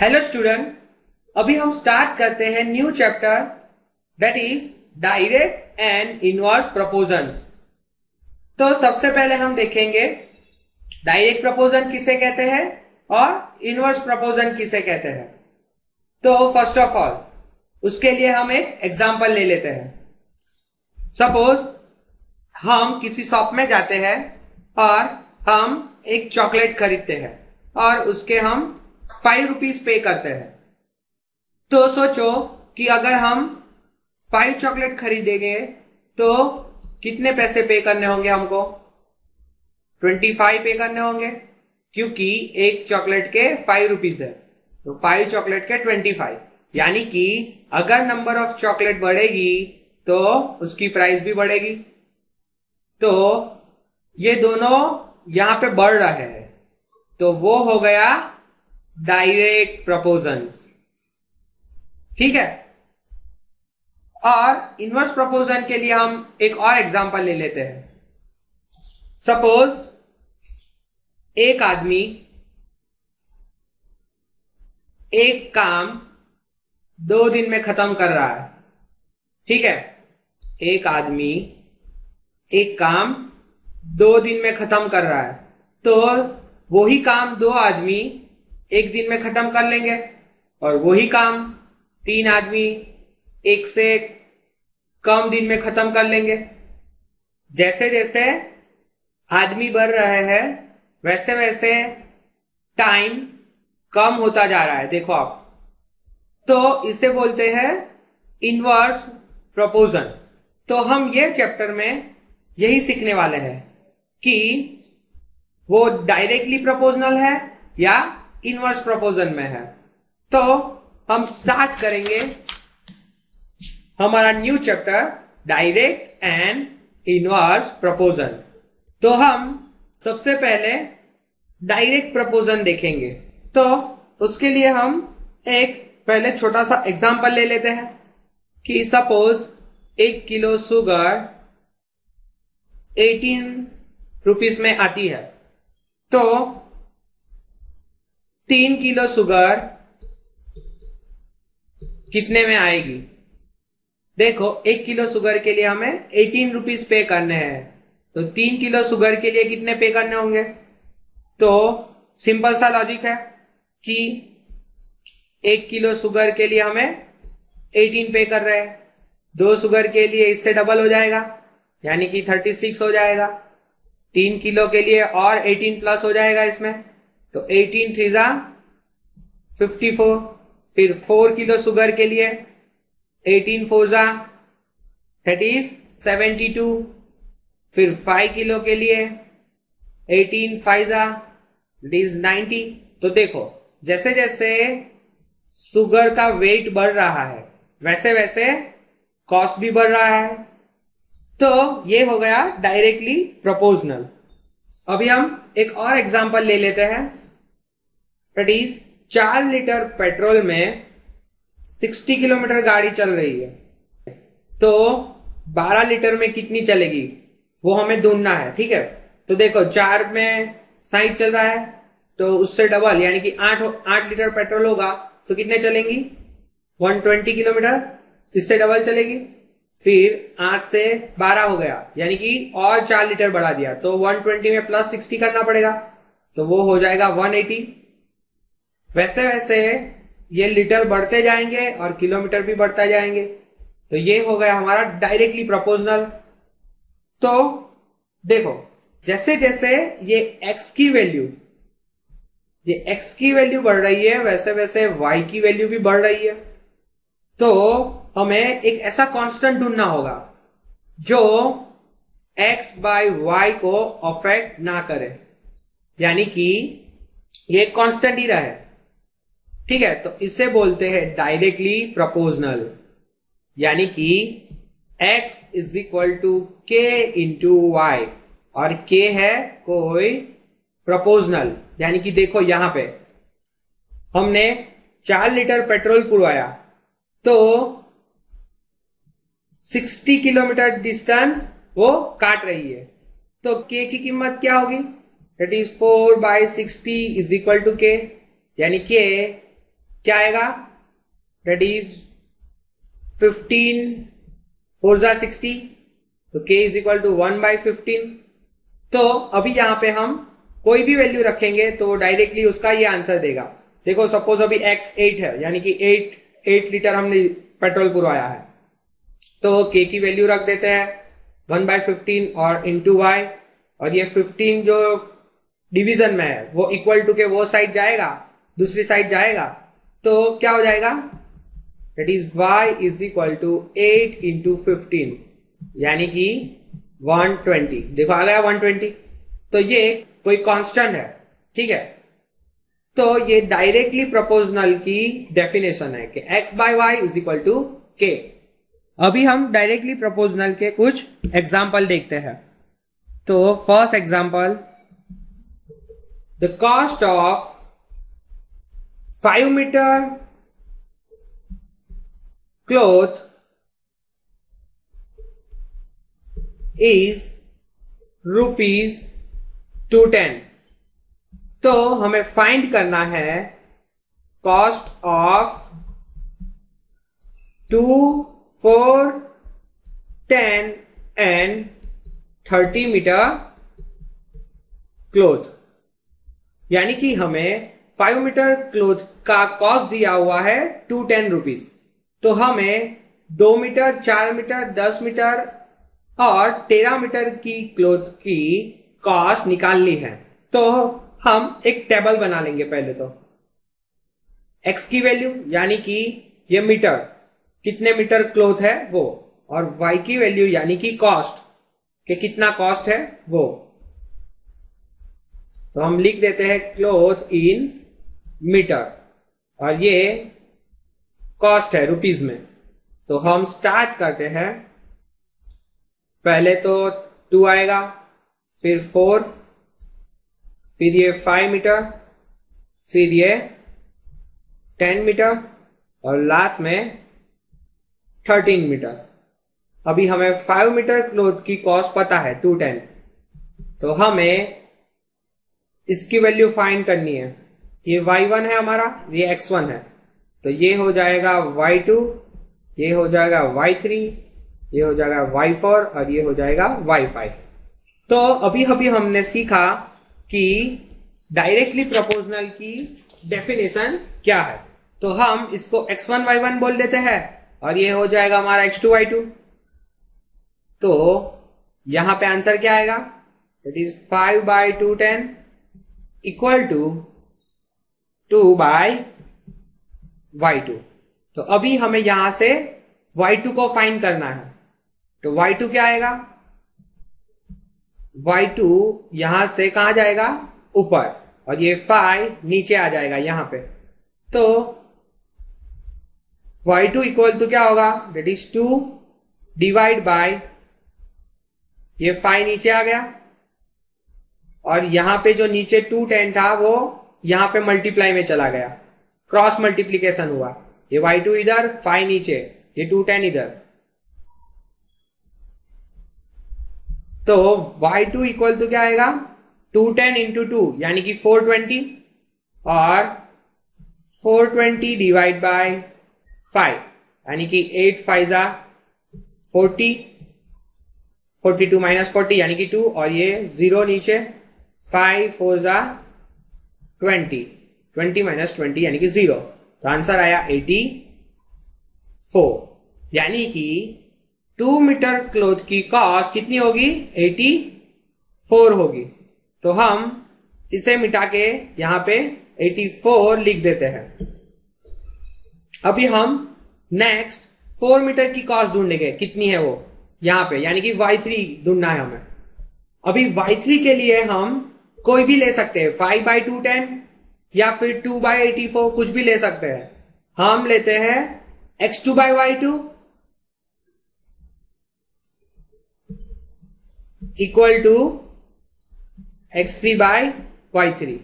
Hello student, अभी हम start करते हैं new chapter that is direct and inverse proportions. तो सबसे पहले हम देखेंगे डायरेक्ट प्रपोजन किसे कहते हैं और इनवर्स प्रपोजन किसे कहते हैं। तो फर्स्ट ऑफ ऑल उसके लिए हम एक एग्जांपल ले लेते हैं। सपोज हम किसी शॉप में जाते हैं और हम एक चॉकलेट खरीदते हैं और उसके हम 5 रुपीज पे करते हैं। तो सोचो कि अगर हम 5 चॉकलेट खरीदेंगे तो कितने पैसे पे करने होंगे हमको? 25 पे करने होंगे, क्योंकि एक चॉकलेट के 5 रुपीज है तो 5 चॉकलेट के 25। यानी कि अगर नंबर ऑफ चॉकलेट बढ़ेगी तो उसकी प्राइस भी बढ़ेगी। तो ये दोनों यहां पे बढ़ रहे हैं, तो वो हो गया डायरेक्ट प्रपोजंस। ठीक है। और इनवर्स प्रपोजन के लिए हम एक और एग्जांपल ले लेते हैं। सपोज एक आदमी एक काम 2 दिन में खत्म कर रहा है। ठीक है, एक आदमी एक काम 2 दिन में खत्म कर रहा है, तो वही काम 2 आदमी 1 दिन में खत्म कर लेंगे और वही काम 3 आदमी 1 से कम दिन में खत्म कर लेंगे। जैसे जैसे आदमी बढ़ रहे हैं वैसे वैसे टाइम कम होता जा रहा है। देखो आप, तो इसे बोलते हैं इनवर्स प्रपोजन। तो हम ये चैप्टर में यही सीखने वाले हैं कि वो डायरेक्टली प्रपोजनल है या इनवर्स प्रपोजन में है। तो हम स्टार्ट करेंगे हमारा new chapter direct and inverse proportion. तो हम सबसे पहले डायरेक्ट प्रपोजन देखेंगे। तो उसके लिए हम एक पहले छोटा सा एग्जांपल ले लेते हैं कि सपोज 1 किलो शुगर 18 रुपीस में आती है, तो 3 किलो शुगर कितने में आएगी? देखो, 1 किलो शुगर के लिए हमें 18 रुपीज पे करने हैं, तो 3 किलो शुगर के लिए कितने पे करने होंगे? तो सिंपल सा लॉजिक है कि 1 किलो शुगर के लिए हमें 18 पे कर रहे हैं, 2 शुगर के लिए इससे डबल हो जाएगा यानी कि 36 हो जाएगा। 3 किलो के लिए और 18 प्लस हो जाएगा इसमें, तो 18 3 54। फिर 4 किलो शुगर के लिए 18 4 दैट इज 72। फिर 5 किलो के लिए 18 5 दैट इज 90। तो देखो, जैसे जैसे शुगर का वेट बढ़ रहा है वैसे वैसे कॉस्ट भी बढ़ रहा है। तो ये हो गया डायरेक्टली प्रोपोर्शनल। अभी हम एक और एग्जांपल ले लेते हैं। दैट इज 4 लीटर पेट्रोल में 60 किलोमीटर गाड़ी चल रही है, तो 12 लीटर में कितनी चलेगी वो हमें ढूंढना है। ठीक है, तो देखो 4 में 60 चल रहा है तो उससे डबल यानी कि 8 लीटर पेट्रोल होगा तो कितने चलेंगी? 120 किलोमीटर, इससे डबल चलेगी। फिर 8 से 12 हो गया यानी कि और 4 लीटर बढ़ा दिया, तो 120 में प्लस 60 करना पड़ेगा, तो वो हो जाएगा 180। वैसे वैसे ये लीटर बढ़ते जाएंगे और किलोमीटर भी बढ़ता जाएंगे। तो ये हो गया हमारा डायरेक्टली प्रोपोर्शनल। तो देखो, जैसे जैसे ये x की वैल्यू बढ़ रही है वैसे वैसे y की वैल्यू भी बढ़ रही है। तो हमें एक ऐसा कांस्टेंट ढूंढना होगा जो x बाय y को अफेक्ट ना करे, यानी कि ये कांस्टेंट ही रहे। ठीक है, तो इसे बोलते हैं डायरेक्टली प्रोपोर्शनल, यानी कि x is equal to k into Y, और k है कोई प्रोपोर्शनल। यानी कि देखो यहां पे हमने 4 लीटर पेट्रोल पुरवाया तो 60 किलोमीटर डिस्टेंस वो काट रही है, तो k की कीमत क्या होगी? That is 4/60 is equal to k, यानी k क्या आएगा, दैट इज 15 4 जा 60, तो k इज इक्वल टू 1/15। तो अभी यहां पे हम कोई भी वैल्यू रखेंगे तो डायरेक्टली उसका ये आंसर देगा। देखो सपोज अभी x 8 है, यानी कि 8 लीटर हमने पेट्रोल पुरवाया है, तो k की वैल्यू रख देते हैं 1/15 और इंटू y, और ये 15 जो डिवीजन में है वो इक्वल टू के वो साइड जाएगा, दूसरी साइड जाएगा, तो क्या हो जाएगा, that is y is equal to 8 into 15, यानी कि 120। देखो आ गया 120। तो ये कोई कांस्टेंट है, ठीक है। तो ये डायरेक्टली प्रोपोर्शनल की डेफिनेशन है कि x by Y is equal to k। अभी हम डायरेक्टली प्रोपोर्शनल के कुछ एग्जाम्पल देखते हैं। तो first example, the cost of 5 metre cloth is ₹210। तो हमें फाइंड करना है cost of 2, 4, 10 and 30 metre cloth, यानी कि हमें 5 मीटर क्लॉथ का कॉस्ट दिया हुआ है 210 रुपीज। तो हमें 2 मीटर, 4 मीटर, 10 मीटर और 13 मीटर की क्लॉथ की कॉस्ट निकालनी है। तो हम एक टेबल बना लेंगे पहले। तो x की वैल्यू यानी कि ये मीटर, कितने मीटर क्लॉथ है वो, और y की वैल्यू यानी कि कॉस्ट कि कितना कॉस्ट है वो। तो हम लिख देते हैं क्लॉथ इन मीटर और ये कॉस्ट है रुपीज में। तो हम स्टार्ट करते हैं, पहले तो 2 आएगा, फिर 4, फिर ये 5 मीटर, फिर ये 10 मीटर और लास्ट में 13 मीटर। अभी हमें 5 मीटर क्लॉथ की कॉस्ट पता है 210, तो हमें इसकी वैल्यू फाइंड करनी है। ये y1 है हमारा, ये x1 है, तो ये हो जाएगा y2, ये हो जाएगा y3, ये हो जाएगा y4 और ये हो जाएगा y5। तो अभी हमने सीखा कि डायरेक्टली प्रोपोर्शनल की डेफिनेशन क्या है। तो हम इसको x1 y1 बोल देते हैं और ये हो जाएगा हमारा x2 y2। तो यहां पे आंसर क्या आएगा, that is 5/210 equal to 2/y2। तो अभी हमें यहां से y2 को फाइंड करना है। तो y2 क्या आएगा, y2 यहां से कहां जाएगा, ऊपर, और ये 5 नीचे आ जाएगा यहां पे। तो y2 इक्वल टू क्या होगा, दैट इज 2 डिवाइड बाय ये 5 नीचे आ गया, और यहां पे जो नीचे 210 था वो यहां पे मल्टीप्लाई में चला गया, क्रॉस मल्टीप्लीकेशन हुआ। ये y2 इधर, 5 नीचे, ये 210 इधर। तो y2 इक्वल टू क्या आएगा, 210 इंटू 2 यानी कि 420 और 420 डिवाइड बाय 5 यानी कि 8 5 जा 40, 42 माइनस 40 यानी कि 2, और ये 0 नीचे, 5 4 जा 20, 20 माइनस 20 यानी कि 0। तो आंसर आया 84, यानी कि 2 मीटर क्लॉथ की कॉस्ट कितनी होगी, 84 होगी। तो हम इसे मिटा के यहां पे 84 लिख देते हैं। अभी हम नेक्स्ट 4 मीटर की कॉस्ट ढूंढेंगे, कितनी है वो यहां पे, यानी कि y3 ढूंढना है हमें। अभी y3 के लिए हम कोई भी ले सकते हैं, 5/210 या फिर 2/84, कुछ भी ले सकते हैं। हम लेते हैं x2/y2 इक्वल टू x3/y3।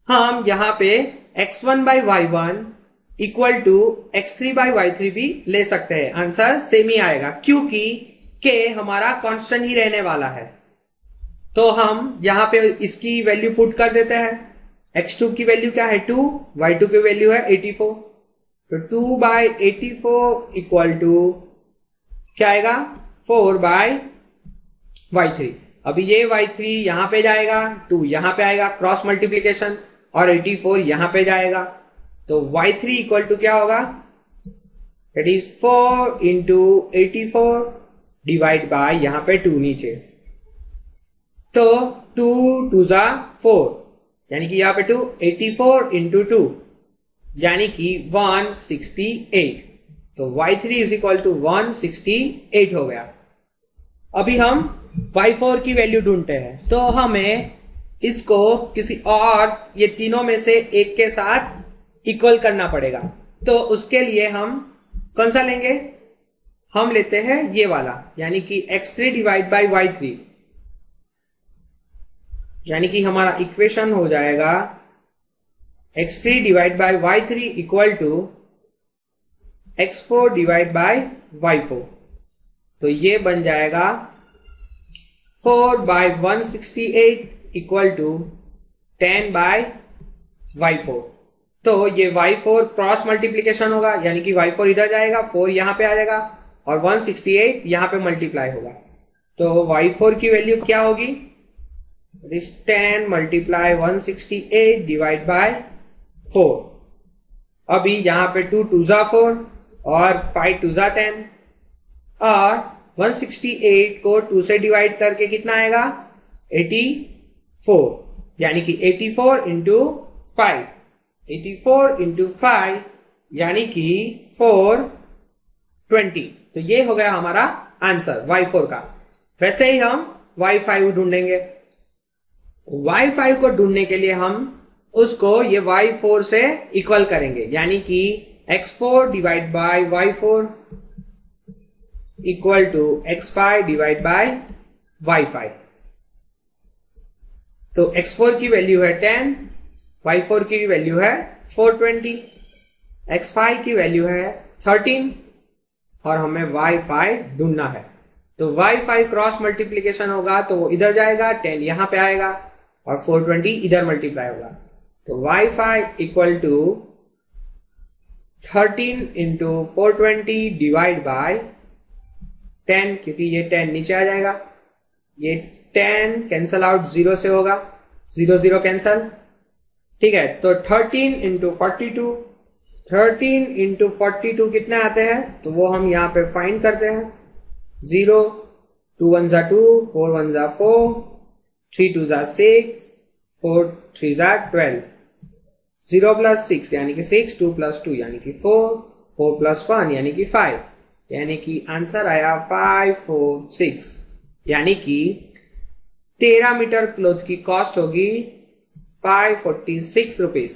हम यहां पे x1/y1 इक्वल टू x3/y3 भी ले सकते हैं, आंसर सेम ही आएगा क्योंकि k हमारा कांस्टेंट ही रहने वाला है। तो हम यहां पे इसकी वैल्यू पुट कर देते हैं, x2 की वैल्यू क्या है 2, y2 की वैल्यू है 84, तो 2/84 इक्वल टू क्या आएगा 4/y3। अभी ये y3 यहां पे जाएगा, 2 यहां पे आएगा, क्रॉस मल्टीप्लीकेशन, और 84 यहां पे जाएगा, तो y3 इक्वल टू क्या होगा, that is 4 into 84 divide by यहां पे 2 नीचे, तो 2 2 जा 4, यानी कि यहां पे 2, 84 इंटू 2 यानी कि 168, तो y3 इज इक्वल टू 168 हो गया। अभी हम y4 की वैल्यू ढूंढते हैं, तो हमें इसको किसी और ये तीनों में से एक के साथ इक्वल करना पड़ेगा। तो उसके लिए हम कौन सा लेंगे, हम लेते हैं ये वाला, यानी कि x3 डिवाइड बाई y3, यानी कि हमारा इक्वेशन हो जाएगा x3 divide by y3 equal to x4 divide by y4, तो ये बन जाएगा 4/168 इक्वल टू 10/y4। तो ये y4 क्रॉस मल्टीप्लीकेशन होगा, यानी कि y4 इधर जाएगा, 4 यहां पे आ जाएगा, और 168 यहां पे मल्टीप्लाई होगा, तो y4 की वैल्यू क्या होगी, 10 मल्टीप्लाई 168 डिवाइड बाय 4। अभी यहां पे 2 2 जा 4 और 5 2 जा 10, और 168 को 2 से डिवाइड करके कितना आएगा 84, यानी कि 84 इंटू 5, 84 इंटू 5 यानी कि 420। तो ये हो गया हमारा आंसर y4 का। वैसे ही हम y5 ढूंढेंगे। y5 को ढूंढने के लिए हम उसको ये y4 से इक्वल करेंगे, यानी कि x4 divide by y4 equal to x5 divide by y5। तो x4 की वैल्यू है 10, y4 की वैल्यू है 420, x5 की वैल्यू है 13 और हमें y5 ढूंढना है। तो y5 क्रॉस मल्टीप्लीकेशन होगा तो वो इधर जाएगा, 10 यहां पे आएगा और 420 इधर मल्टीप्लाई होगा, तो y5 equal to 13 into 420 divide by 10, क्योंकि ये 10 नीचे आ जाएगा, ये 10 कैंसल आउट 0 से होगा, 0 0 कैंसल, ठीक है। तो 13 इंटू 42, 13 इंटू 42 कितने आते हैं, तो वो हम यहाँ पे फाइंड करते हैं, 0, 2 1 जा 2, 4 1 जा 4, 3 2 जा 6, 4 3 जा 12, 0 प्लस 6 यानी कि 6, 2 प्लस 2 यानी कि 4, 4 प्लस 1 यानी कि 5, यानी कि आंसर आया 546, यानी कि 13 मीटर क्लॉथ की कॉस्ट होगी 546 रुपीज।